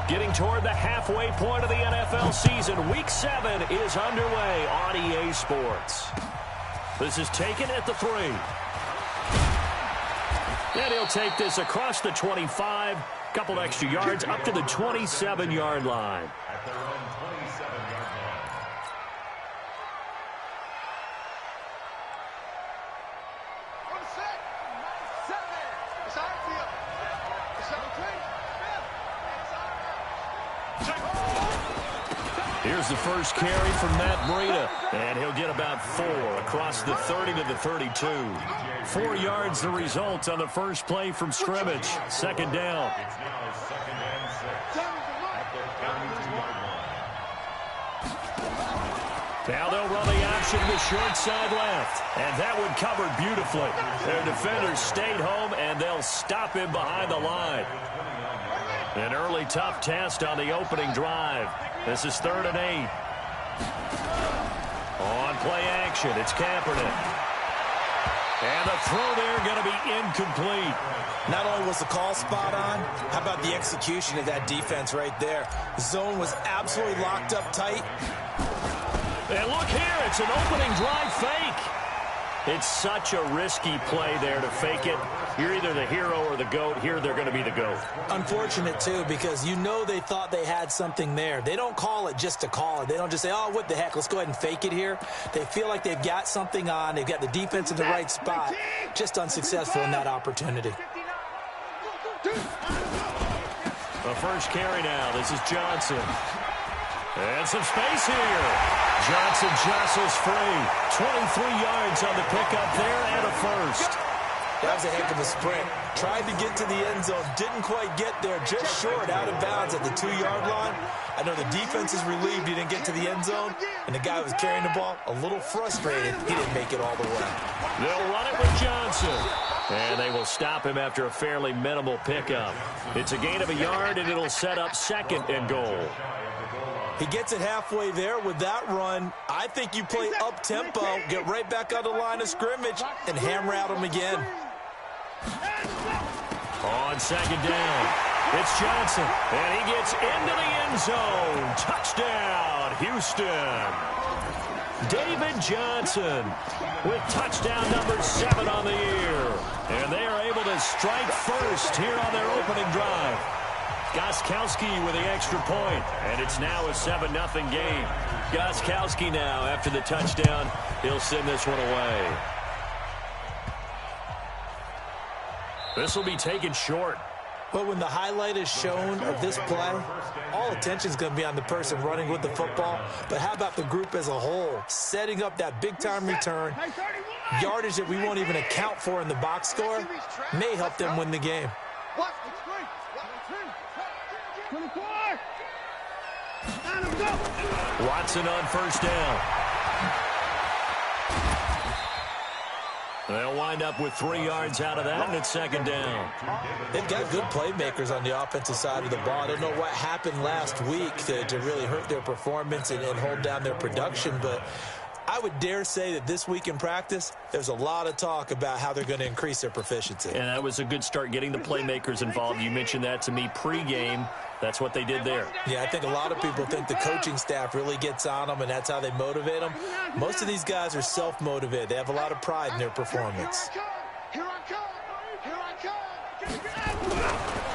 Getting toward the halfway point of the NFL season. Week 7 is underway on EA Sports. This is taken at the 3. And he'll take this across the 25. Couple extra yards up to the 27-yard line. At their own 27-yard line. Here's the first carry from Matt Breida, and he'll get about 4 across the 30 to the 32. 4 yards the result on the first play from scrimmage. Second down. It's now 2nd and 6 at the 32-yard line. Now they'll run the option to the short side left, and that one covered beautifully. Their defenders stayed home, and they'll stop him behind the line. An early tough test on the opening drive. This is 3rd and 8. On play action, it's Kaepernick. And the throw there going to be incomplete. Not only was the call spot on, how about the execution of that defense right there? The zone was absolutely locked up tight. And look here, it's an opening drive fake. It's such a risky play there to fake it. You're either the hero or the GOAT. Here they're going to be the GOAT. Unfortunate, too, because you know they thought they had something there. They don't call it just to call it. They don't just say, oh, what the heck, let's go ahead and fake it here. They feel like they've got something on. They've got the defense in the right spot. Just unsuccessful in that opportunity. The first carry now. This is Johnson. And some space here. Johnson jostles free. 23 yards on the pickup there and a first. That was a heck of a sprint. Tried to get to the end zone. Didn't quite get there. Just short, out of bounds at the 2-yard line. I know the defense is relieved he didn't get to the end zone. And the guy who was carrying the ball, a little frustrated. He didn't make it all the way. They'll run it with Johnson. And they will stop him after a fairly minimal pickup. It's a gain of a yard, and it'll set up 2nd and goal. He gets it halfway there with that run. I think you play up-tempo, get right back on the line of scrimmage, and hammer at him again. On 2nd down, it's Johnson, and he gets into the end zone. Touchdown, Houston. David Johnson with touchdown number 7 on the year. And they are able to strike first here on their opening drive. Gostkowski with the extra point, and it's now a 7-0 game. Gostkowski now, after the touchdown, he'll send this one away. This will be taken short. But when the highlight is shown of this play, all attention is going to be on the person running with the football. But how about the group as a whole, setting up that big-time return, yardage that we won't even account for in the box score, may help them win the game. Watson on first down. They'll wind up with 3 yards out of that, and it's 2nd down. They've got good playmakers on the offensive side of the ball. I don't know what happened last week to really hurt their performance and hold down their production, but I would dare say that this week in practice, there's a lot of talk about how they're going to increase their proficiency. And that was a good start, getting the playmakers involved. You mentioned that to me pregame. That's what they did there. Yeah, I think a lot of people think the coaching staff really gets on them, and that's how they motivate them. Most of these guys are self-motivated. They have a lot of pride in their performance.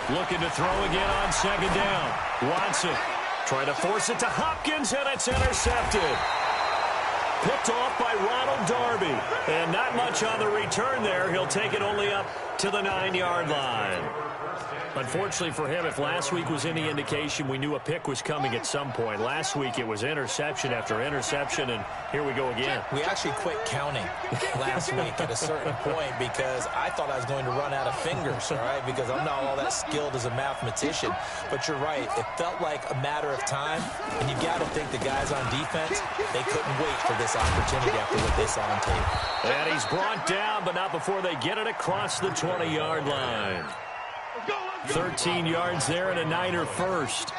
Looking to throw again on 2nd down. Watson trying to force it to Hopkins, and it's intercepted. Picked off by Ronald Darby. And not much on the return there. He'll take it only up to the 9-yard line. Unfortunately for him, if last week was any indication, we knew a pick was coming at some point. Last week it was interception after interception, and here we go again. We actually quit counting last week at a certain point because I thought I was going to run out of fingers, all right, because I'm not all that skilled as a mathematician. But you're right. It felt like a matter of time, and you got to think the guys on defense, they couldn't wait for this opportunity after what they saw on tape. And he's brought down, but not before they get it across the 20-yard line. 13 yards there and a Niner first.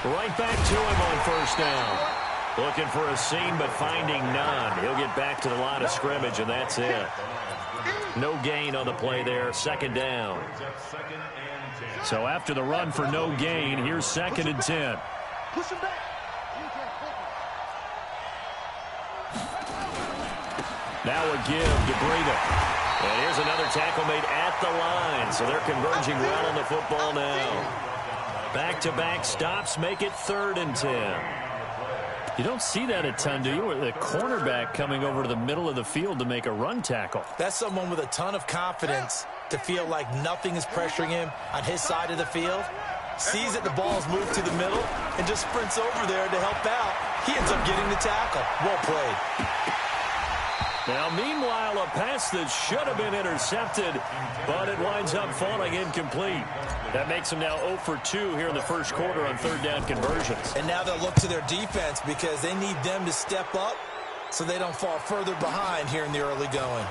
Right back to him on first down. Looking for a seam, but finding none. He'll get back to the line of scrimmage, and that's it. No gain on the play there, second down. So after the run for no gain, here's 2nd and 10. Push him back. Now a give to Breida. And here's another tackle made at the line. So they're converging well on the football now. Back-to-back stops make it 3rd and 10. You don't see that a ton, do you? The cornerback coming over to the middle of the field to make a run tackle. That's someone with a ton of confidence to feel like nothing is pressuring him on his side of the field. Sees that the ball's moved to the middle and just sprints over there to help out. He ends up getting the tackle. Well played. Now, meanwhile, a pass that should have been intercepted, but it winds up falling incomplete. That makes them now 0 for 2 here in the first quarter on 3rd down conversions. And now they'll look to their defense because they need them to step up so they don't fall further behind here in the early going.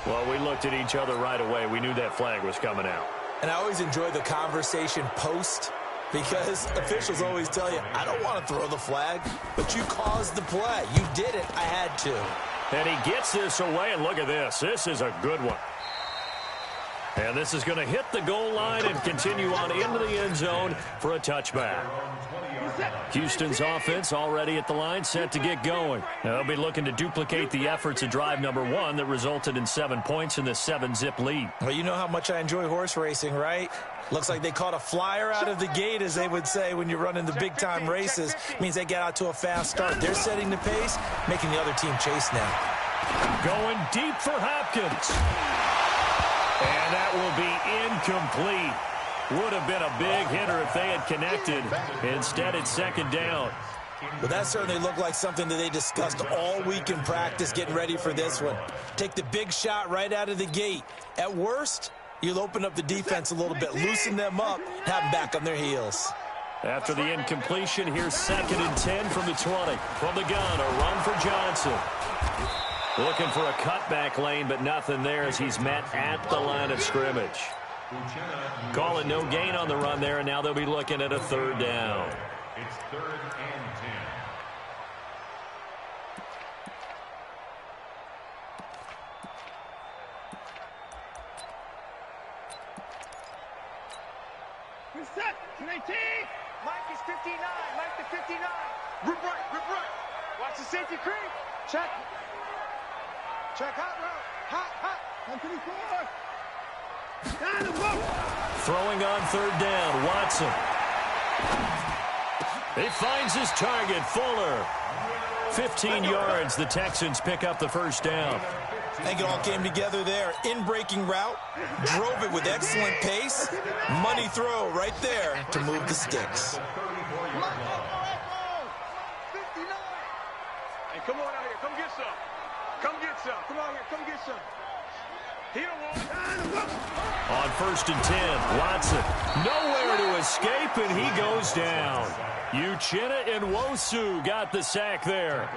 Well, we looked at each other right away. We knew that flag was coming out. And I always enjoy the conversation post because officials always tell you, I don't want to throw the flag, but you caused the play. You did it. I had to. And he gets this away, and look at this. This is a good one. And this is going to hit the goal line and continue on into the end zone for a touchback. Houston's offense already at the line, set to get going. They'll be looking to duplicate the efforts of drive number 1 that resulted in 7 points in the 7-zip lead. Well, you know how much I enjoy horse racing, right? Looks like they caught a flyer out of the gate, as they would say when you're running the big-time races. It means they get out to a fast start. They're setting the pace, making the other team chase now. Going deep for Hopkins. And that will be incomplete. Would have been a big hitter if they had connected. Instead, it's 2nd down. But that certainly looked like something that they discussed all week in practice, getting ready for this one. Take the big shot right out of the gate. At worst, you'll open up the defense a little bit, loosen them up, have them back on their heels. After the incompletion, here's 2nd and 10 from the 20. From the gun, a run for Johnson. Looking for a cutback lane, but nothing there as he's met at the line of scrimmage. Call it no gain on the run there, and now they'll be looking at a 3rd down. It's 3rd and 10. Reset. 19. Mike is 59. Mike to 59. Rip right. Rip right. Watch the safety creep. Check. Check hot route. Hot, hot. 124. Throwing on 3rd down, Watson. He finds his target, Fuller. 15 yards, the Texans pick up the 1st down. I think it all came together there. In-breaking route, drove it with excellent pace. Money throw right there to move the sticks. Hey, come on out here. Come get some. Come get some. Come on here. Come get some. He don't want it. On 1st and 10, Watson. Nowhere to escape, and he goes down. Uchenna and Nwosu got the sack there.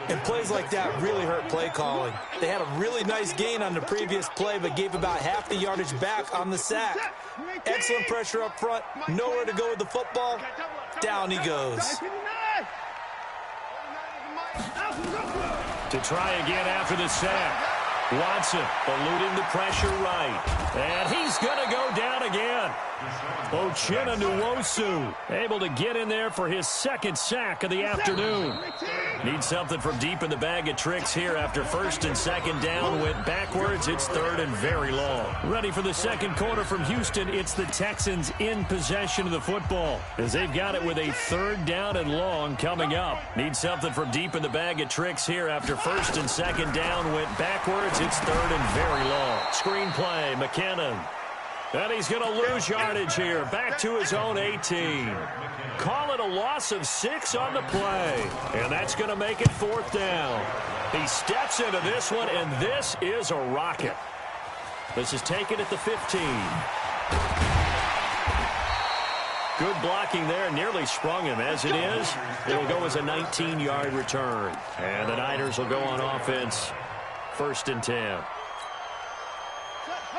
And plays like that really hurt play calling. They had a really nice gain on the previous play, but gave about half the yardage back on the sack. Excellent pressure up front. Nowhere to go with the football. Down he goes. To try again after the sack. Watson eluding the pressure right. And he's going to go down again. Uchenna Nwosu able to get in there for his 2nd sack of the afternoon. Need something from deep in the bag of tricks here after 1st and 2nd down went backwards. It's 3rd and very long. Ready for the 2nd quarter from Houston. It's the Texans in possession of the football as they've got it with a 3rd down and long coming up. Need something from deep in the bag of tricks here after 1st and 2nd down went backwards. It's 3rd and very long. Screen play, McKinnon. And he's going to lose yardage here. Back to his own 18. Call it a loss of 6 on the play. And that's going to make it 4th down. He steps into this one, and this is a rocket. This is taken at the 15. Good blocking there. Nearly sprung him. As it is, it'll go as a 19-yard return. And the Niners will go on offense. 1st and 10.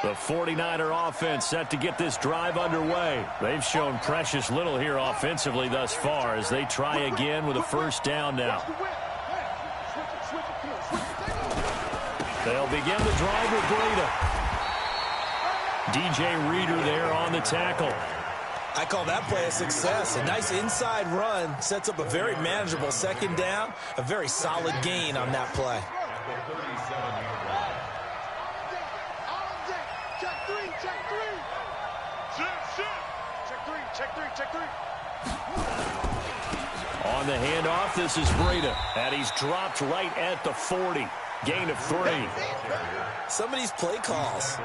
The 49er offense set to get this drive underway. They've shown precious little here offensively thus far as they try again with a first down now. They'll begin the drive with Breida. DJ Reader there on the tackle. I call that play a success. A nice inside run sets up a very manageable second down. A very solid gain on that play. Check three. On the handoff, this is Breida. And he's dropped right at the 40. Gain of 3. Some of these play calls,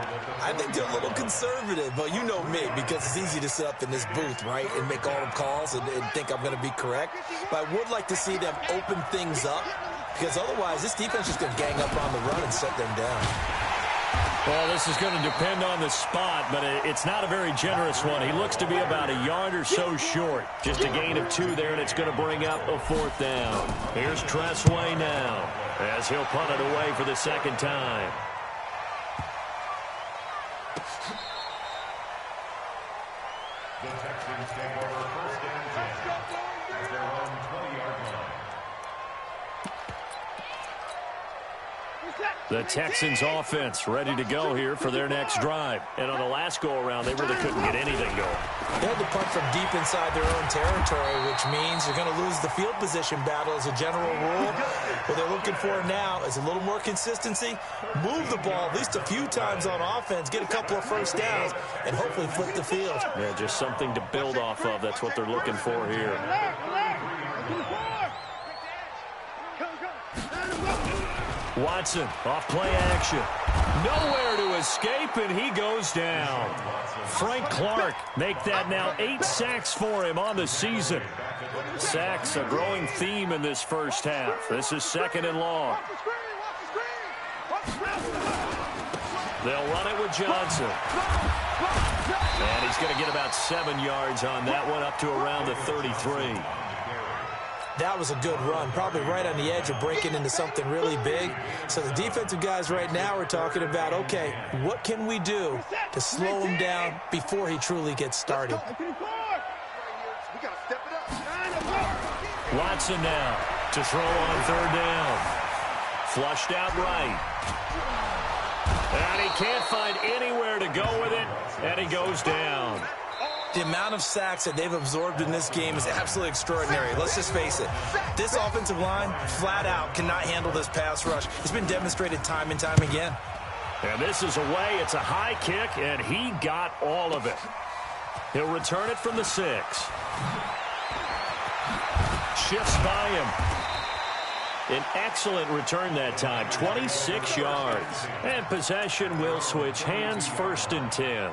I think they're a little conservative, but you know me, because it's easy to sit up in this booth, right, and make all the calls and think I'm going to be correct. But I would like to see them open things up, because otherwise this defense is going to gang up on the run and set them down. Well, this is going to depend on the spot, but it's not a very generous one. He looks to be about a yard or so short. Just a gain of 2 there, and it's going to bring up a 4th down. Here's Tressway now, as he'll punt it away for the second time. The Texans take over first and 10 at their own 20-yard line. The Texans offense ready to go here for their next drive. And on the last go-around, they really couldn't get anything going. They had to punt from deep inside their own territory, which means you're going to lose the field position battle as a general rule. What they're looking for now is a little more consistency, move the ball at least a few times on offense, get a couple of first downs, and hopefully flip the field. Yeah, just something to build off of. That's what they're looking for here. Watson off play action. Nowhere to escape, and he goes down. Frank Clark make that now 8 sacks for him on the season. Sacks a growing theme in this first half. This is 2nd and long. They'll run it with Johnson. And he's going to get about 7 yards on that one, up to around the 33. That was a good run, probably right on the edge of breaking into something really big. So the defensive guys right now are talking about, okay, what can we do to slow him down before he truly gets started? Watson now to throw on 3rd down. Flushed out right. And he can't find anywhere to go with it, and he goes down. The amount of sacks that they've absorbed in this game is absolutely extraordinary. Let's just face it. This offensive line, flat out, cannot handle this pass rush. It's been demonstrated time and time again. And this is away. It's a high kick, and he got all of it. He'll return it from the 6. Shifts by him. An excellent return that time, 26 yards. And possession will switch hands, 1st and 10.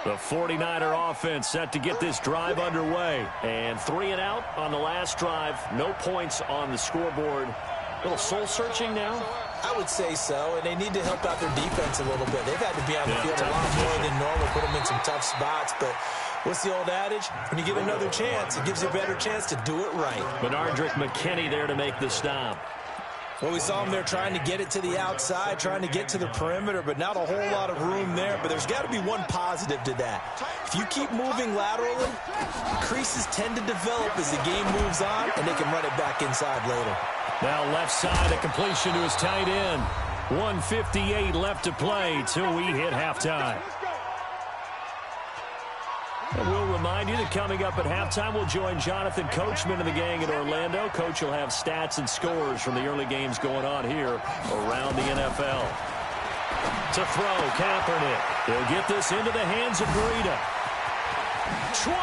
The 49er offense set to get this drive underway. And 3 and out on the last drive. No points on the scoreboard. A little soul-searching now? I would say so, and they need to help out their defense a little bit. They've had to be on the field a lot more than normal, put them in some tough spots. But what's the old adage? When you get another chance, it gives you a better chance to do it right. Benardrick McKinney there to make the stop. Well, we saw him there trying to get it to the outside, trying to get to the perimeter, but not a whole lot of room there. But there's got to be one positive to that. If you keep moving laterally, creases tend to develop as the game moves on, and they can run it back inside later. Now left side, a completion to his tight end. 1:58 left to play till we hit halftime. And we'll remind you that coming up at halftime, we'll join Jonathan Coachman and the gang in Orlando. Coach will have stats and scores from the early games going on here around the NFL. To throw, Kaepernick. He'll get this into the hands of Breida. 20!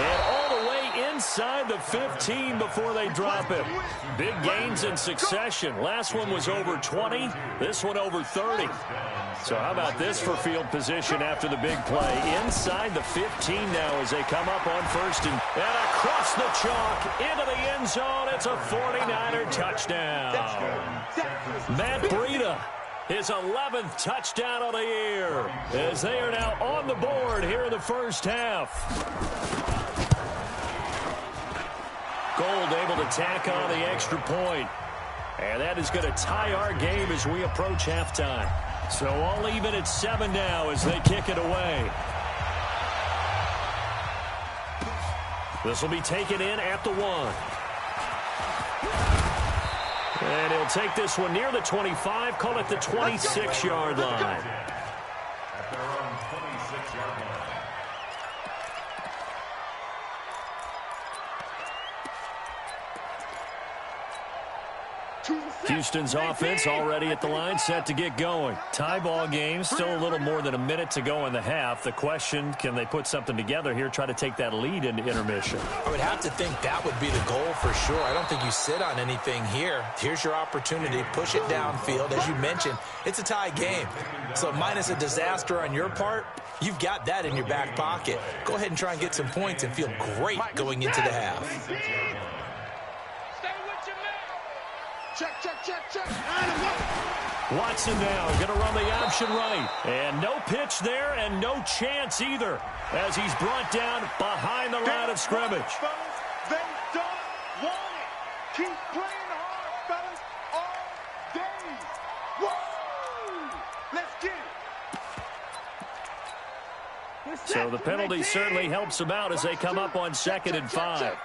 And all the way inside the 15 before they drop him. Big gains in succession. Last one was over 20. This one over 30. So how about this for field position after the big play? Inside the 15 now as they come up on 1st and across the chalk into the end zone. It's a 49er touchdown. Matt Breida, his 11th touchdown of the year, as they are now on the board here in the first half. Gold able to tack on the extra point. And that is going to tie our game as we approach halftime. So all even at 7 now as they kick it away. This will be taken in at the 1. And he'll take this one near the 25, call it the 26-yard line. At their own 26-yard line. Houston's offense already at the line, set to get going. Tie ball game, still a little more than a minute to go in the half. The question, can they put something together here, try to take that lead into intermission? I would have to think that would be the goal for sure. I don't think you sit on anything here. Here's your opportunity. Push it downfield. As you mentioned, it's a tie game. So minus a disaster on your part, you've got that in your back pocket. Go ahead and try and get some points and feel great going into the half. Check. Watson now going to run the option right. And no pitch there and no chance either as he's brought down behind the line of scrimmage. They don't want it. Keep playing hard, fellas, all day. Woo! Let's get it. So the penalty certainly helps them out as they come up on 2nd and 5.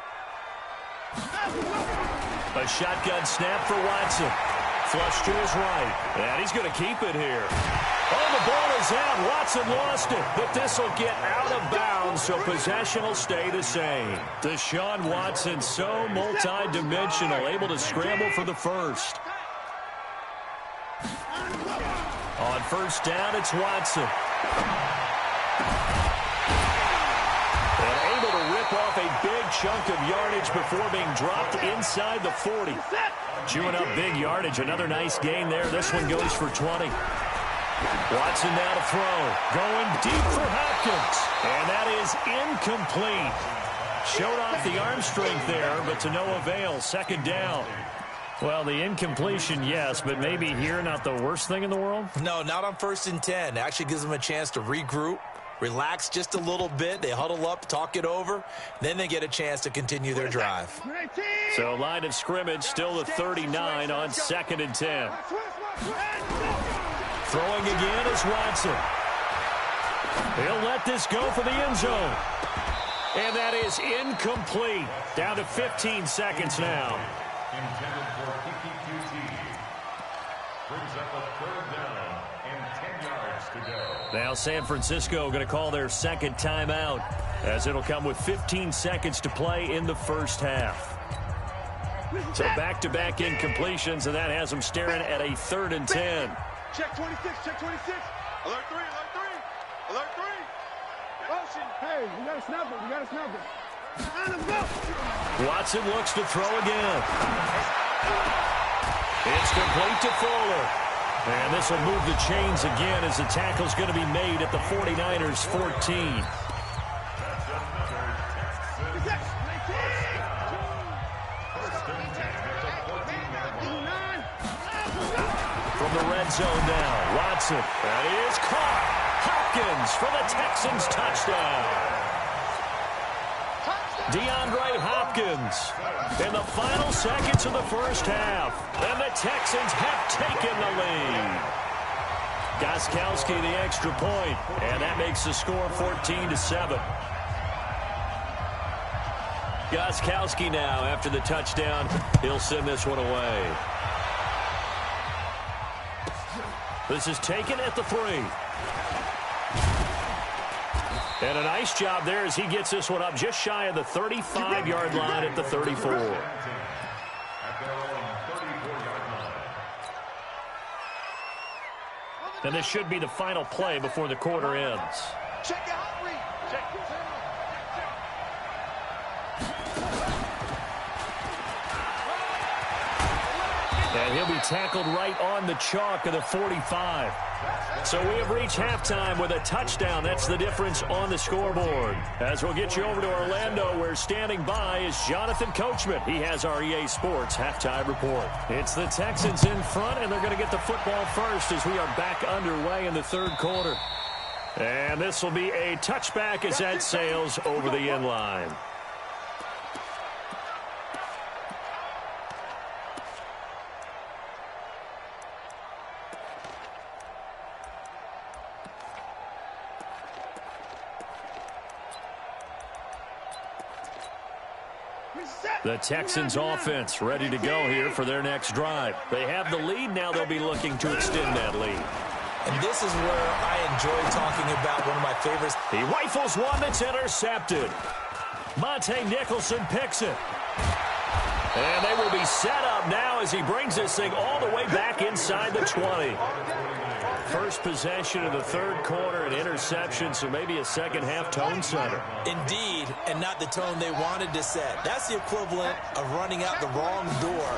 A shotgun snap for Watson. Flush to his right. And he's going to keep it here. Oh, the ball is out. Watson lost it. But this will get out of bounds, so possession will stay the same. Deshaun Watson, so multi-dimensional, able to scramble for the first. On first down, it's Watson. And able to rip off a big chunk of yardage before being dropped inside the 40. Chewing up big yardage. Another nice gain there. This one goes for 20. Watson now to throw. Going deep for Hopkins. And that is incomplete. Showed off the arm strength there, but to no avail. 2nd down. Well, the incompletion, yes, but maybe here not the worst thing in the world? No, not on 1st and 10. It actually gives them a chance to regroup, relax just a little bit. They huddle up, talk it over. Then they get a chance to continue their drive. So line of scrimmage still the 39 on 2nd and 10. Throwing again is Watson. He'll let this go for the end zone. And that is incomplete. Down to 15 seconds now. Intended for PPQT. Brings up a 3rd down and 10 yards to go. Now San Francisco going to call their 2nd timeout as it'll come with 15 seconds to play in the first half. So back-to-back incompletions, and that has them staring at a 3rd and 10. Check 26, check 26. Alert 3, alert 3. Alert 3. Motion. Hey, we got to snap it. Watson looks to throw again. It's complete to Fuller. And this will move the chains again as the tackle's going to be made at the 49ers 14. From the red zone now, Watson. That is caught. Hopkins for the Texans touchdown. DeAndre Hopkins in the final seconds of the first half. And the Texans have taken the lead. Gostkowski the extra point, and that makes the score 14-7. Gostkowski now, after the touchdown, he'll send this one away. This is taken at the 3. And a nice job there as he gets this one up just shy of the 35-yard line at the 34. At their own 34-yard line. And this should be the final play before the quarter ends. Check your hot read. Check. And he'll be tackled right on the chalk of the 45. So we have reached halftime with a touchdown. That's the difference on the scoreboard. As we'll get you over to Orlando, where standing by is Jonathan Coachman. He has our EA Sports halftime report. It's the Texans in front, and they're going to get the football first as we are back underway in the 3rd quarter. And this will be a touchback as that sails over the end line. The Texans offense ready to go here for their next drive. They have the lead. Now they'll be looking to extend that lead. And this is where I enjoy talking about one of my favorites. He rifles one that's intercepted. Monte Nicholson picks it. And they will be set up now as he brings this thing all the way back inside the 20. First possession of the third quarter, an interception, so maybe a second-half tone setter. Indeed, and not the tone they wanted to set. That's the equivalent of running out the wrong door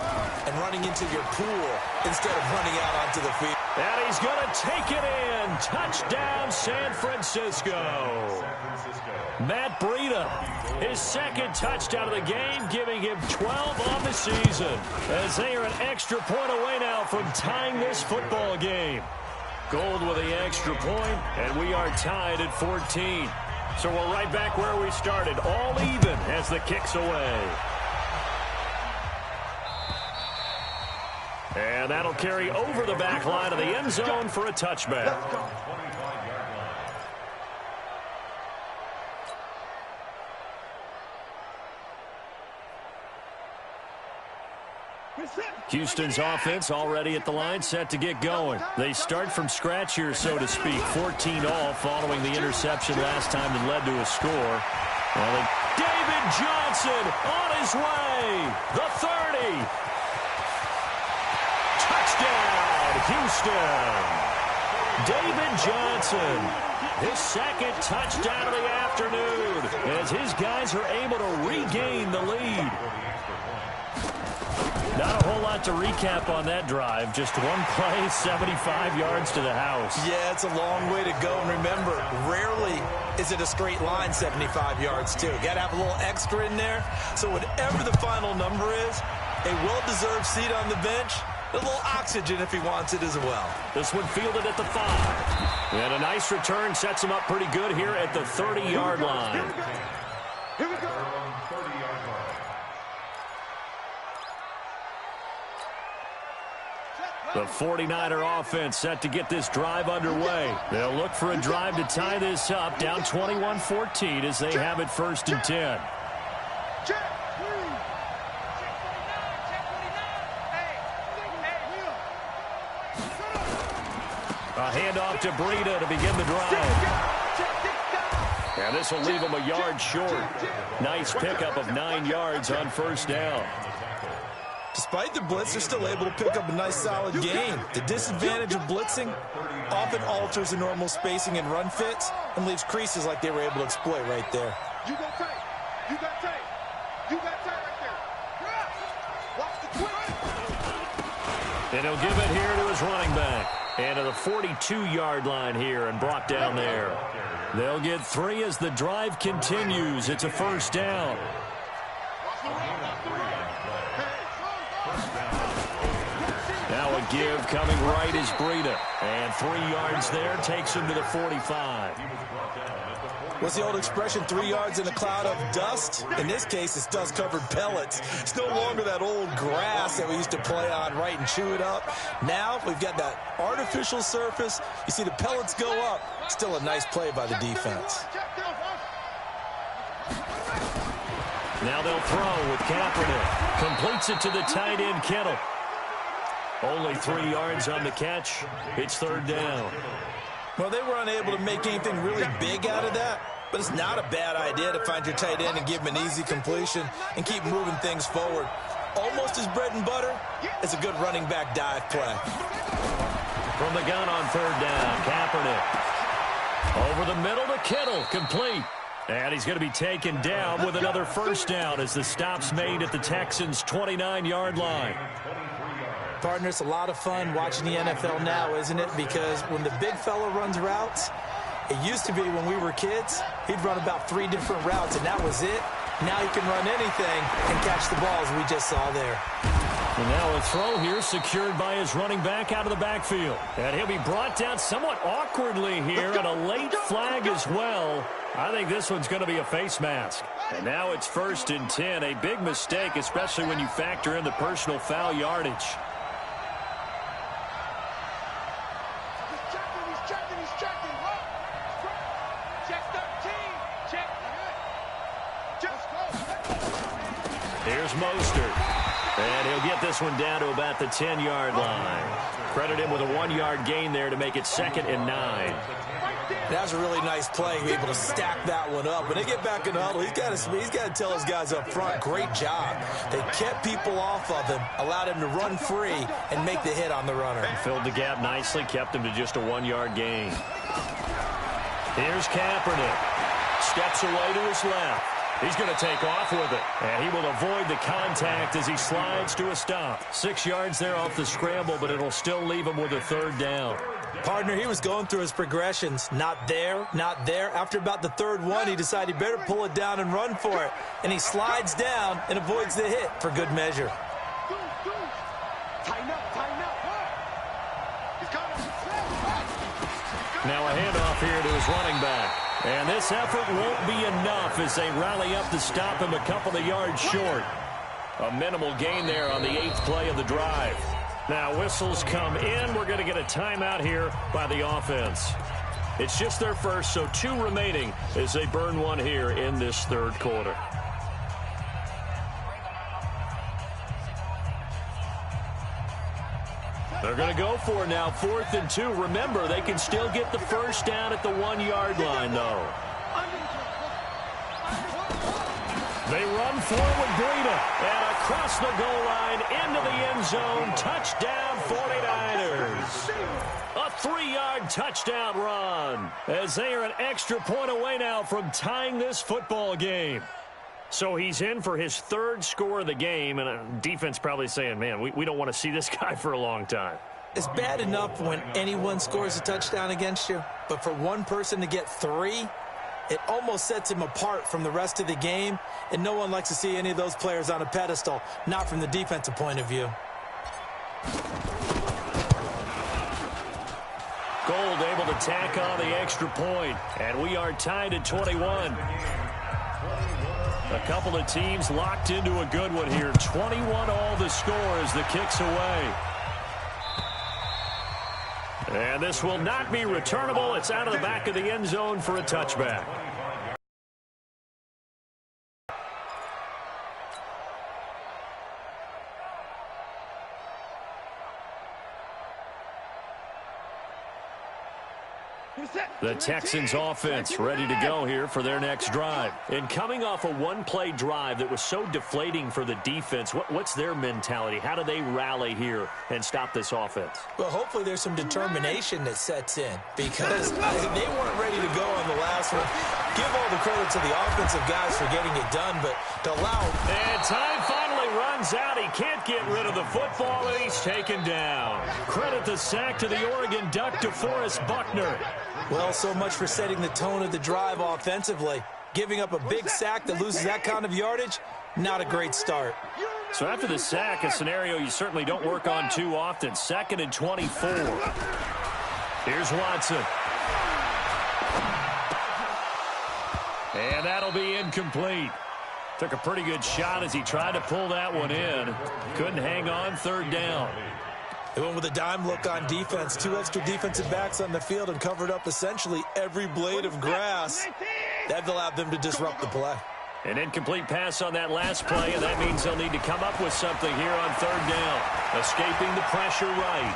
and running into your pool instead of running out onto the field. And he's going to take it in. Touchdown, San Francisco. Matt Breida, his second touchdown of the game, giving him 12 on the season, as they are an extra point away now from tying this football game. Gold with the extra point, and we are tied at 14. So we're right back where we started, all even as the kick's away. And that'll carry over the back line of the end zone for a touchback. Houston's offense already at the line, set to get going. They start from scratch here, so to speak. 14-all following the interception last time that led to a score. Well, David Johnson on his way. The 30. Touchdown, Houston. David Johnson, his second touchdown of the afternoon, as his guys are able to regain the lead. Not a whole lot to recap on that drive. Just one play, 75 yards to the house. Yeah, it's a long way to go. And remember, rarely is it a straight line 75 yards, too. Got to have a little extra in there. So whatever the final number is, a well-deserved seat on the bench, a little oxygen if he wants it as well. This one fielded at the 5. And a nice return sets him up pretty good here at the 30-yard line. Here we go. The 49er offense set to get this drive underway. They'll look for a drive to tie this up, down 21-14 as they have it first and 10. A handoff to Breida to begin the drive. And this will leave him a yard short. Nice pickup of 9 yards on first down. Despite the blitz, they're still able to pick up a nice solid gain. The disadvantage of blitzing often alters the normal spacing and run fits and leaves creases like they were able to exploit right there. You got tight. You got tight. You got tight right there. Watch the twist. And he'll give it here to his running back. And to the 42-yard line here and brought down there. They'll get 3 as the drive continues. It's a first down. Now a give coming right is Breida. And 3 yards there takes him to the 45. What's the old expression, 3 yards in a cloud of dust? In this case, it's dust-covered pellets. It's no longer that old grass that we used to play on, right, and chew it up. Now we've got that artificial surface. You see the pellets go up. Still a nice play by the defense. Now they'll throw with Kaepernick. Completes it to the tight end, Kittle. Only 3 yards on the catch. It's third down. Well, they were unable to make anything really big out of that, but it's not a bad idea to find your tight end and give him an easy completion and keep moving things forward. Almost as bread and butter as a good running back dive play. From the gun on third down, Kaepernick. Over the middle to Kittle, complete. And he's going to be taken down with another first down as the stop's made at the Texans' 29-yard line. Partner, it's a lot of fun watching the NFL now, isn't it? Because when the big fella runs routes, it used to be when we were kids, he'd run about 3 different routes, and that was it. Now he can run anything and catch the balls we just saw there. And now a throw here secured by his running back out of the backfield. And he'll be brought down somewhat awkwardly here, and a late flag as well. I think this one's going to be a face mask. And now it's first and 10. A big mistake, especially when you factor in the personal foul yardage. Here's Mostert. And he'll get this one down to about the 10-yard line. Credit him with a 1-yard gain there to make it 2nd and 9. That was a really nice play, be able to stack that one up. When they get back in the huddle, he's got to tell his guys up front, great job. They kept people off of him, allowed him to run free, and make the hit on the runner. Filled the gap nicely, kept him to just a 1-yard gain. Here's Kaepernick. Steps away to his left. He's going to take off with it. And he will avoid the contact as he slides to a stop. 6 yards there off the scramble, but it'll still leave him with a 3rd down. Partner, he was going through his progressions. Not there, not there. After about the 3rd one, he decided he better pull it down and run for it. And he slides down and avoids the hit for good measure. Now a handoff here to his running back. And this effort won't be enough as they rally up to stop him a couple of yards short. A minimal gain there on the 8th play of the drive. Now whistles come in. We're going to get a timeout here by the offense. It's just their first, so 2 remaining as they burn one here in this 3rd quarter. They're going to go for it now, 4th and 2. Remember, they can still get the 1st down at the 1-yard line, though. They run forward, Breida, and across the goal line into the end zone. Touchdown, 49ers. A 3-yard touchdown run as they are an extra point away now from tying this football game. So he's in for his 3rd score of the game, and defense probably saying, man, we don't want to see this guy for a long time. It's bad enough when anyone scores a touchdown against you, but for one person to get 3, it almost sets him apart from the rest of the game, and no one likes to see any of those players on a pedestal, not from the defensive point of view. Gold able to tack on the extra point, and we are tied at 21. A couple of teams locked into a good one here. 21 all the score as the kick's away. And this will not be returnable. It's out of the back of the end zone for a touchback. The Texans offense ready to go here for their next drive. And coming off a 1-play drive that was so deflating for the defense, what's their mentality? How do they rally here and stop this offense? Well, hopefully there's some determination that sets in because they weren't ready to go on the last one. Give all the credit to the offensive guys for getting it done, but to allow... And time finally runs out. He can't get rid of the football, and he's taken down. Credit the sack to the Oregon Duck, DeForest Buckner. Well, so much for setting the tone of the drive offensively. Giving up a big sack that loses that kind of yardage, not a great start. So after the sack, a scenario you certainly don't work on too often. 2nd and 24. Here's Watson. And that'll be incomplete. Took a pretty good shot as he tried to pull that one in. Couldn't hang on, 3rd down. They went with a dime look on defense. 2 extra defensive backs on the field and covered up essentially every blade of grass. That allowed them to disrupt the play. An incomplete pass on that last play, and that means they'll need to come up with something here on 3rd down. Escaping the pressure right.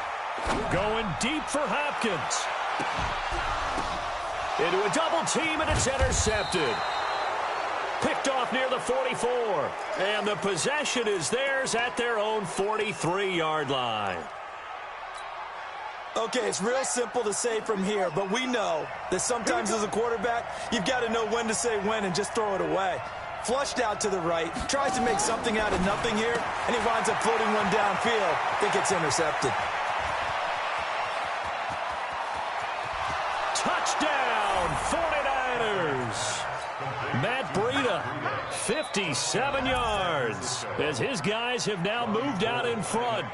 Going deep for Hopkins. Into a double team, and it's intercepted. Picked off near the 44. And the possession is theirs at their own 43-yard line. Okay, it's real simple to say from here, but we know that sometimes as a quarterback, you've got to know when to say when and just throw it away. Flushed out to the right, tries to make something out of nothing here, and he winds up floating one downfield. I think it's intercepted. Touchdown, 49ers. Matt Breida, 57 yards, as his guys have now moved out in front.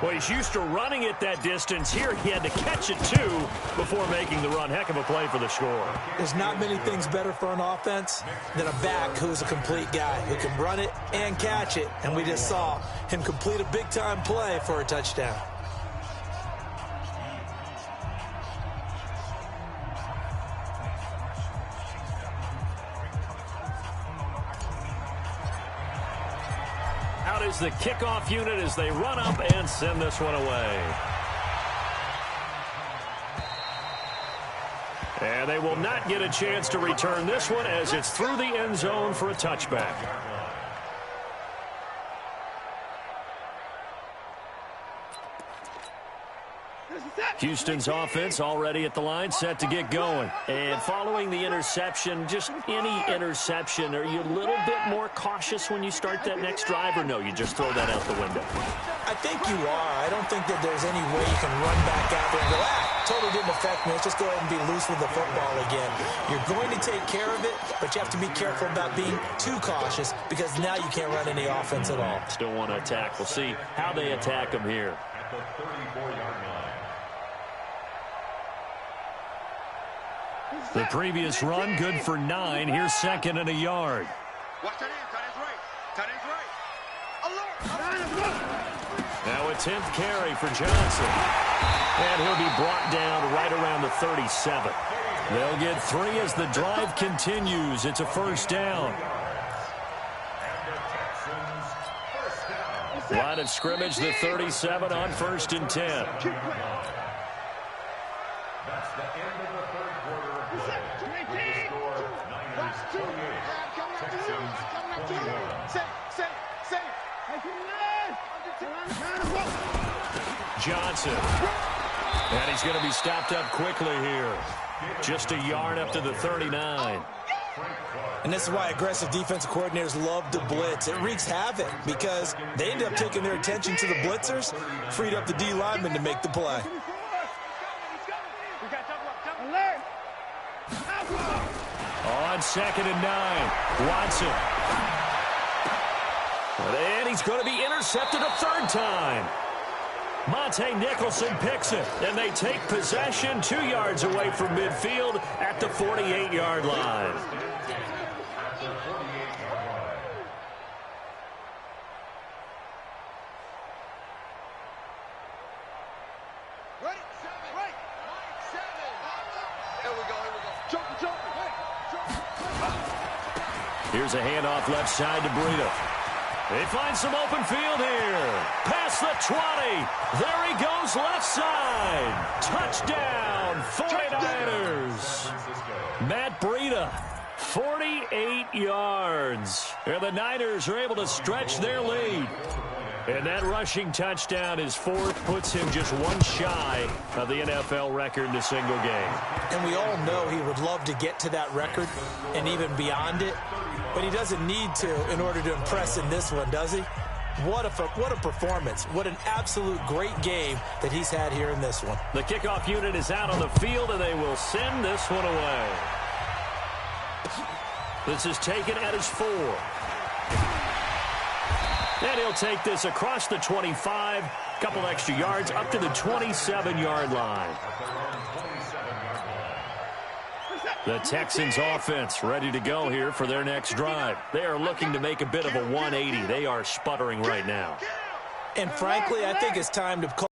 Well, he's used to running it that distance. Here he had to catch it, too, before making the run. Heck of a play for the score. There's not many things better for an offense than a back who's a complete guy, who can run it and catch it. And we just saw him complete a big-time play for a touchdown. Out is the kickoff unit as they run up and send this one away. And they will not get a chance to return this one as it's through the end zone for a touchback. Houston's offense already at the line, set to get going. And following the interception, just any interception, are you a little bit more cautious when you start that next drive, or no, you just throw that out the window? I think you are. I don't think that there's any way you can run back out there and go, totally didn't affect me. Let's just go ahead and be loose with the football again. You're going to take care of it, but you have to be careful about being too cautious because now you can't run any offense at all. Still want to attack. We'll see how they attack them here. At the 34-yard line. The previous run, good for 9. Here's second and a yard. Watch that end. Tight end's right. Alert. Now a 10th carry for Johnson. And he'll be brought down right around the 37. They'll get 3 as the drive continues. It's a first down. Line of scrimmage, the 37 on 1st and 10. That's the end of the third quarter of play. With the score, Niners 28, Texans 21. Johnson. And he's going to be stopped up quickly here. Just a yard up to the 39. And this is why aggressive defensive coordinators love to blitz. It wreaks havoc because they end up taking their attention to the blitzers, freed up the D lineman to make the play. On 2nd and 9, Watson. And he's going to be intercepted a 3rd time. Monte Nicholson picks it, and they take possession 2 yards away from midfield at the 48-yard line. Here's a handoff left side to Breida. They find some open field here. Past the 20. There he goes left side. Touchdown, 49ers. Matt Breida, 48 yards. And the Niners are able to stretch their lead. And that rushing touchdown is 4th, puts him just 1 shy of the NFL record in a single game. And we all know he would love to get to that record and even beyond it. But he doesn't need to in order to impress in this one, does he? What a performance. What an absolute great game that he's had here in this one. The kickoff unit is out on the field, and they will send this one away. This is taken at his 4. And he'll take this across the 25, couple extra yards, up to the 27-yard line. The Texans offense ready to go here for their next drive. They are looking to make a bit of a 180. They are sputtering right now. And frankly, I think it's time to call.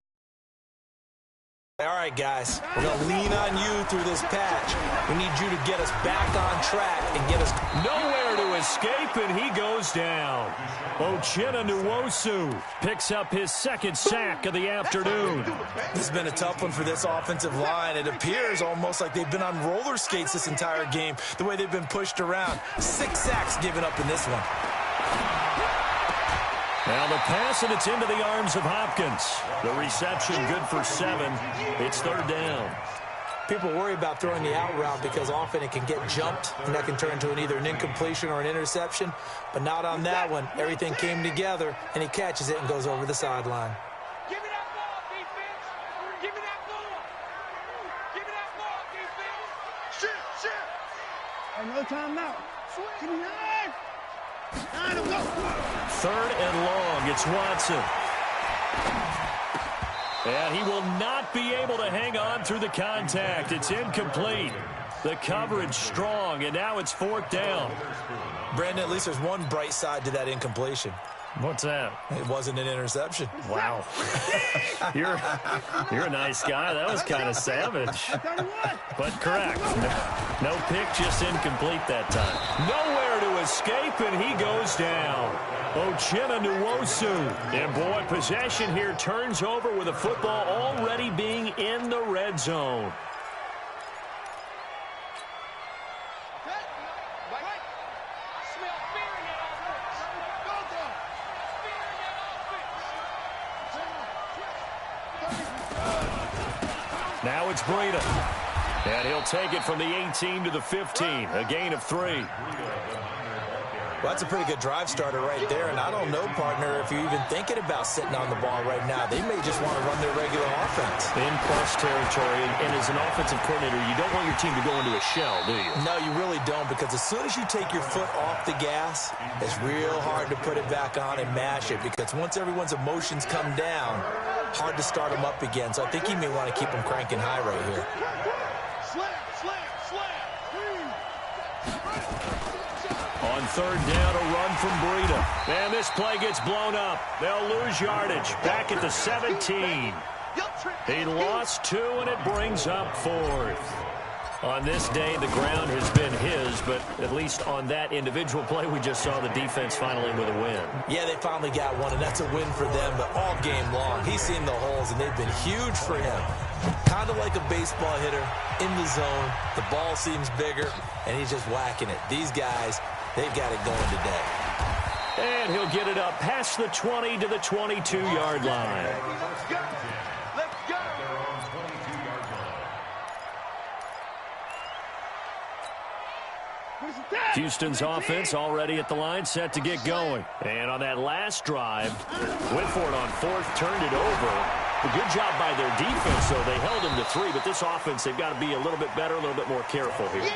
All right, guys, we're going to lean on you through this patch. We need you to get us back on track and get us nowhere to escape, and he goes down. Uchenna Nwosu picks up his 2nd sack of the afternoon. This has been a tough one for this offensive line. It appears almost like they've been on roller skates this entire game, the way they've been pushed around. 6 sacks given up in this one. Now the pass, and it's into the arms of Hopkins. The reception good for 7. It's 3rd down. People worry about throwing the out route because often it can get jumped, and that can turn into either an incompletion or an interception. But not on that one. Everything came together, and he catches it and goes over the sideline. Give me that ball, defense! Give me that ball! Give me that ball, defense! Shit! And no timeout. Give me that! 3rd and long. It's Watson. And he will not be able to hang on through the contact. It's incomplete. The coverage strong, and now it's 4th down. Brandon, at least there's one bright side to that incompletion. What's that? It wasn't an interception. Wow. You're a nice guy. That was kind of savage. But correct. No pick, just incomplete that time. Nowhere to escape, and he goes down. Uchenna Nwosu. And, boy, possession here turns over with the football already being in the red zone. Now it's Breida. And he'll take it from the 18 to the 15. A gain of 3. Well, that's a pretty good drive starter right there. And I don't know, partner, if you're even thinking about sitting on the ball right now. They may just want to run their regular offense. In plus territory. And as an offensive coordinator, you don't want your team to go into a shell, do you? No, you really don't. Because as soon as you take your foot off the gas, it's real hard to put it back on and mash it. Because once everyone's emotions come down, hard to start them up again. So I think you may want to keep them cranking high right here. On third down, a run from Breida. And this play gets blown up. They'll lose yardage. Back at the 17. He lost 2, and it brings up 4th. On this day, the ground has been his, but at least on that individual play, we just saw the defense finally with a win. Yeah, they finally got one, and that's a win for them, but all game long, he's seen the holes, and they've been huge for him. Kind of like a baseball hitter in the zone. The ball seems bigger, and he's just whacking it. These guys, they've got it going today. And he'll get it up past the 20 to the 22-yard line. Houston's offense already at the line, set to get going. And on that last drive, went for it on 4th, turned it over. A good job by their defense, though. They held him to 3, but this offense, they've got to be a little bit better, a little bit more careful here.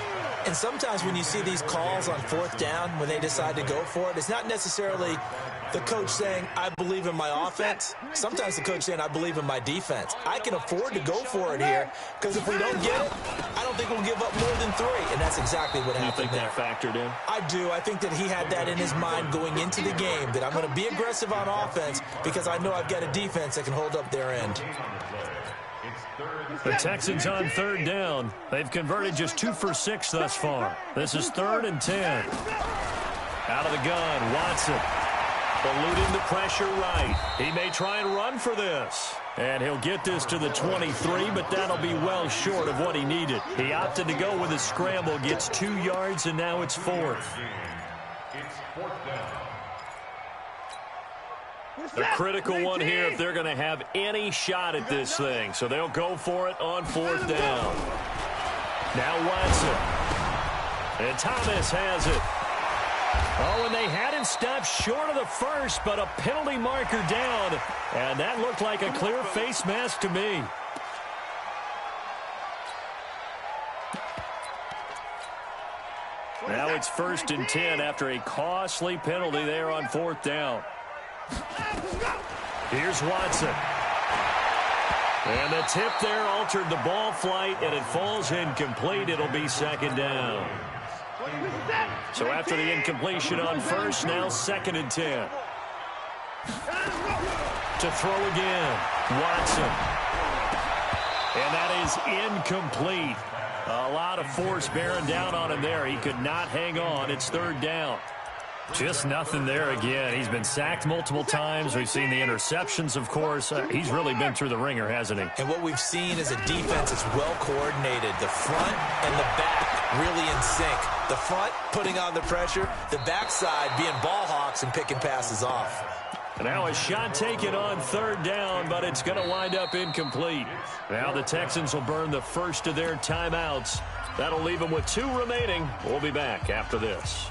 And sometimes when you see these calls on 4th down, when they decide to go for it, it's not necessarily the coach saying, I believe in my offense. Sometimes the coach saying, I believe in my defense. I can afford to go for it here, because if we don't get it, I don't think we'll give up more than 3. And that's exactly what happened there. You think that factored in? I do. I think that he had that in his mind going into the game, that I'm going to be aggressive on offense because I know I've got a defense that can hold up their end. The Texans on third down. They've converted just 2 for 6 thus far. This is 3rd and 10. Out of the gun, Watson. Eluding the pressure right. He may try and run for this. And he'll get this to the 23, but that'll be well short of what he needed. He opted to go with a scramble, gets 2 yards, and now it's 4th. A critical one here if they're going to have any shot at this thing. So they'll go for it on 4th down. Now Watson. And Thomas has it. Oh, and they had him stopped short of the first, but a penalty marker down. And that looked like a clear face mask to me. Now it's 1st and 10 after a costly penalty there on 4th down. Here's Watson. And the tip there altered the ball flight, and it falls incomplete. It'll be 2nd down. So after the incompletion on 1st, now 2nd and 10. To throw again, Watson. And that is incomplete. A lot of force bearing down on him there. He could not hang on. It's 3rd down. Just nothing there again. He's been sacked multiple times. We've seen the interceptions, of course. He's really been through the ringer, hasn't he? And what we've seen is a defense that's well coordinated. The front and the back really in sync. The front putting on the pressure. The backside being ball hawks and picking passes off. Now a shot taken on 3rd down, but it's going to wind up incomplete. Now the Texans will burn the first of their timeouts. That'll leave them with 2 remaining. We'll be back after this.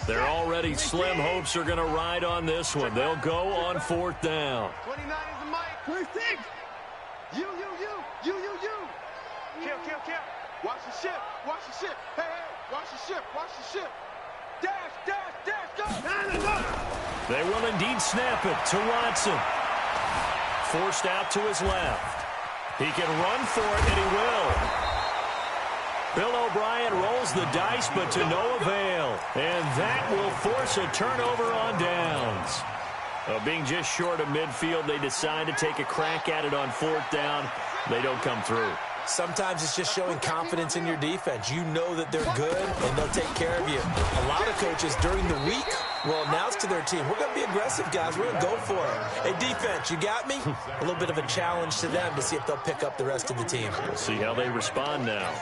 Their already slim hopes are going to ride on this one. They'll go on 4th down. 29 is the mic. 26. You. Kill. Watch the ship. Hey, watch the ship. Dash, go. They will indeed snap it to Watson. Forced out to his left. He can run for it, and he will. Bill O'Brien rolls the dice, but to no avail. And that will force a turnover on downs. Being just short of midfield, they decide to take a crack at it on 4th down. They don't come through. Sometimes it's just showing confidence in your defense. You know that they're good, and they'll take care of you. A lot of coaches during the week will announce to their team, we're going to be aggressive, guys. We're going to go for it. Hey, defense, you got me? A little bit of a challenge to them to see if they'll pick up the rest of the team. We'll see how they respond now.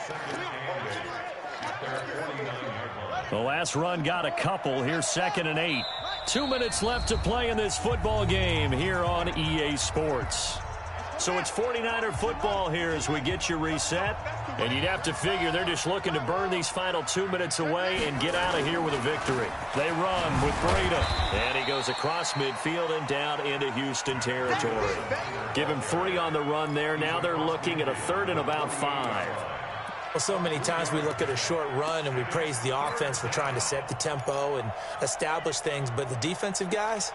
The last run got a couple. Here's 2nd and 8. 2 minutes left to play in this football game here on EA Sports. So it's 49er football here as we get you reset. And you'd have to figure they're just looking to burn these final 2 minutes away and get out of here with a victory. They run with Breda. And he goes across midfield and down into Houston territory. Give him 3 on the run there. Now they're looking at a 3rd and about 5. Well, so many times we look at a short run and we praise the offense for trying to set the tempo and establish things. But the defensive guys,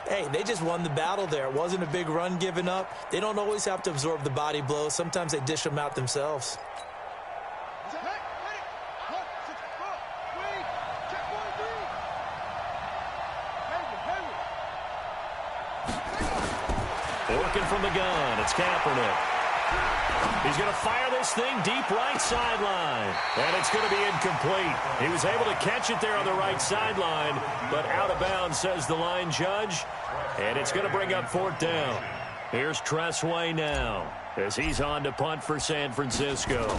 hey, they just won the battle there. It wasn't a big run given up. They don't always have to absorb the body blows. Sometimes they dish them out themselves. Working from the gun, it's Kaepernick. He's going to fire this thing deep right sideline. And it's going to be incomplete. He was able to catch it there on the right sideline, but out of bounds, says the line judge. And it's going to bring up 4th down. Here's Tressway now as he's on to punt for San Francisco.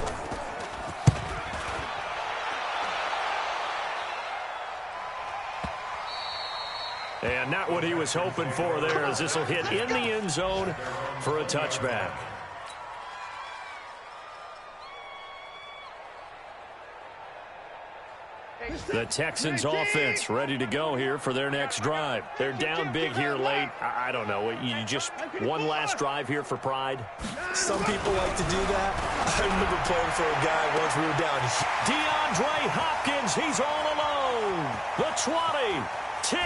And not what he was hoping for there, as this will hit in the end zone for a touchback. The Texans offense ready to go here for their next drive. They're down big here late. I don't know. You just one last drive here for pride? Some people like to do that. I remember playing for a guy once we were down. DeAndre Hopkins, he's all alone. The 20, 10,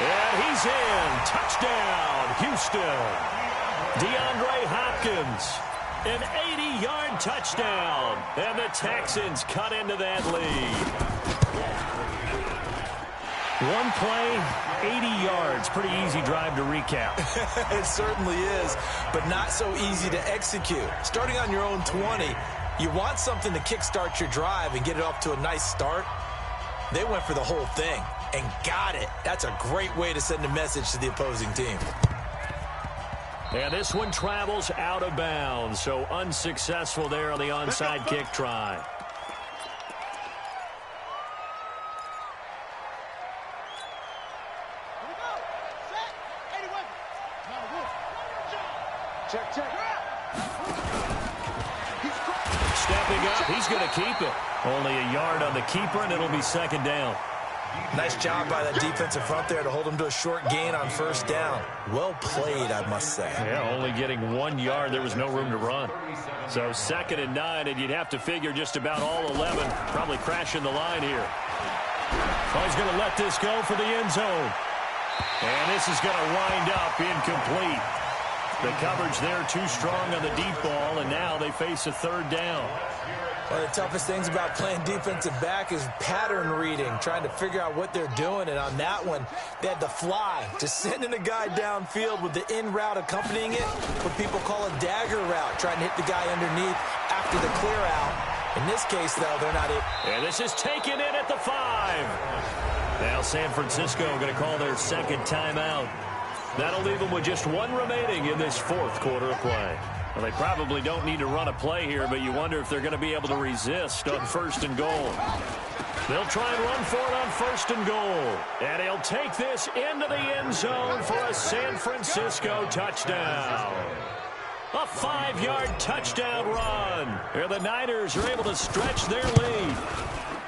and he's in. Touchdown, Houston. DeAndre Hopkins. An 80-yard touchdown, and the Texans cut into that lead. One play, 80 yards. Pretty easy drive to recap. It certainly is, but not so easy to execute. Starting on your own 20, you want something to kickstart your drive and get it off to a nice start. They went for the whole thing and got it. That's a great way to send a message to the opposing team. And this one travels out of bounds, so unsuccessful there on the onside kick try. Check, check. Stepping up, he's going to keep it. Only a yard on the keeper, and it'll be 2nd down. Nice job by that defensive front there to hold him to a short gain on 1st down. Well played, I must say. Yeah, only getting 1 yard. There was no room to run. So 2nd and 9, and you'd have to figure just about all 11 probably crashing the line here. Oh, he's going to let this go for the end zone. And this is going to wind up incomplete. The coverage there too strong on the deep ball, and now they face a 3rd down. One of the toughest things about playing defensive back is pattern reading, trying to figure out what they're doing. And on that one, they had to fly, just sending a guy downfield with the in route accompanying it, what people call a dagger route, trying to hit the guy underneath after the clear out. In this case, though, they're not it. And this is taken in at the 5. Now San Francisco going to call their 2nd timeout. That'll leave them with just 1 remaining in this 4th quarter of play. Well, they probably don't need to run a play here, but you wonder if they're going to be able to resist on 1st and goal. They'll try and run for it on 1st and goal. And he'll take this into the end zone for a San Francisco touchdown. A 5-yard touchdown run. Here the Niners are able to stretch their lead.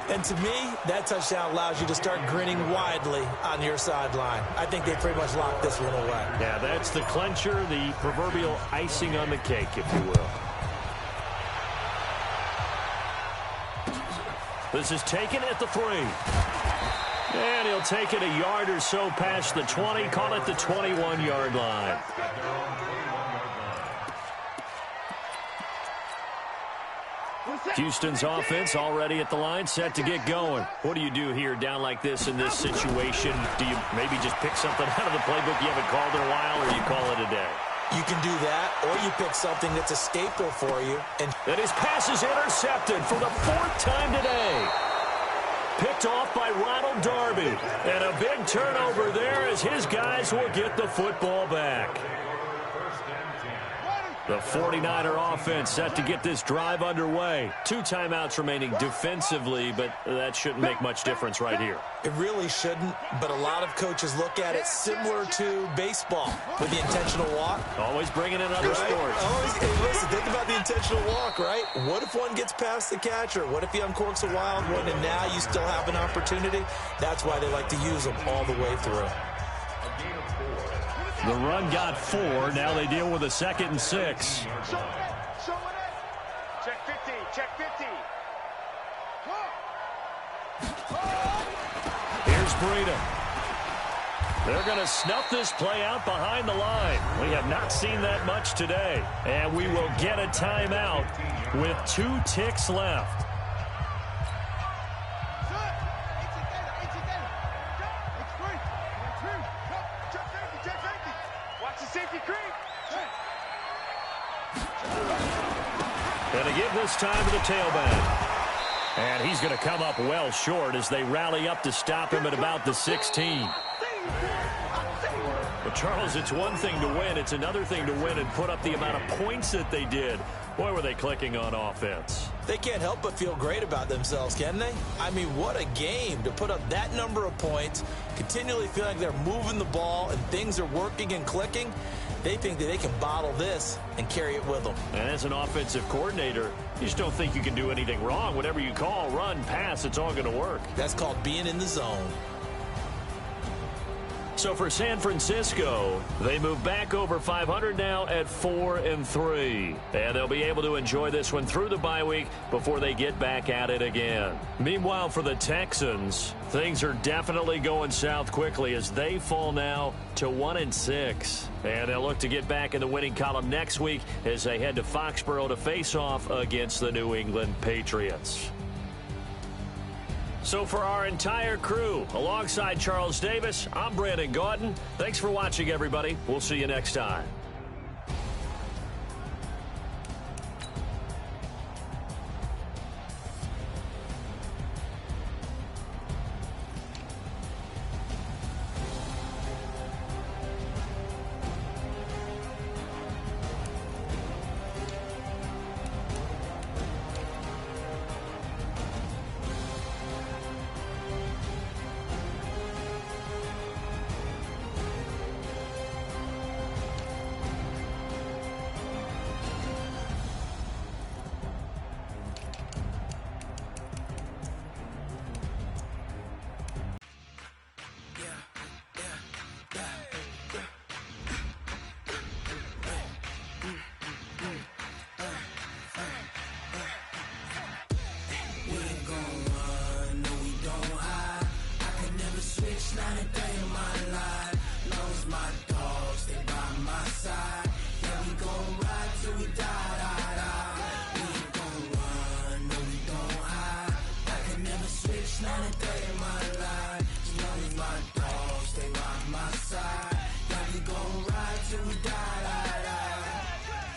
And to me, that touchdown allows you to start grinning widely on your sideline. I think they pretty much locked this one away. Yeah, that's the clincher, the proverbial icing on the cake, if you will. This is taken at the 3. And he'll take it a yard or so past the 20, call it the 21-yard line. Houston's offense already at the line, set to get going. What do you do here down like this in this situation? Do you maybe just pick something out of the playbook you haven't called in a while, or you call it a day? You can do that, or you pick something that's a staple for you. And his pass is intercepted for the 4th time today. Picked off by Ronald Darby. And a big turnover there as his guys will get the football back. The 49er offense set to get this drive underway. 2 timeouts remaining defensively, but that shouldn't make much difference right here. It really shouldn't, but a lot of coaches look at it similar to baseball with the intentional walk. Always bringing in other sports. Hey, listen, think about the intentional walk, right? What if one gets past the catcher? What if he uncorks a wild one and now you still have an opportunity? That's why they like to use them all the way through. The run got 4. Now they deal with a 2nd and 6. Check 50. Check 50. Here's Breida. They're going to snuff this play out behind the line. We have not seen that much today. And we will get a timeout with 2 ticks left. And to give this time to the tailback. And he's going to come up well short as they rally up to stop him at about the 16. But, Charles, it's one thing to win. It's another thing to win and put up the amount of points that they did. Boy, were they clicking on offense. They can't help but feel great about themselves, can they? I mean, what a game to put up that number of points, continually feel like they're moving the ball and things are working and clicking. They think that they can bottle this and carry it with them. And as an offensive coordinator, you just don't think you can do anything wrong. Whatever you call, run, pass, it's all going to work. That's called being in the zone. So for San Francisco, they move back over 500 now at 4-3. And they'll be able to enjoy this one through the bye week before they get back at it again. Meanwhile, for the Texans, things are definitely going south quickly as they fall now to 1-6. And they'll look to get back in the winning column next week as they head to Foxborough to face off against the New England Patriots. So for our entire crew, alongside Charles Davis, I'm Brandon Gaudin. Thanks for watching, everybody. We'll see you next time.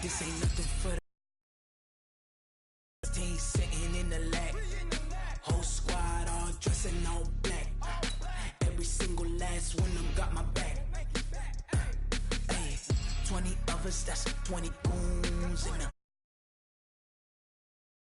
This ain't nothing for the team sitting in the lag. Whole squad all dressing all black. Every single last one of them got my back. Hey, 20 of us, that's 20 goons in the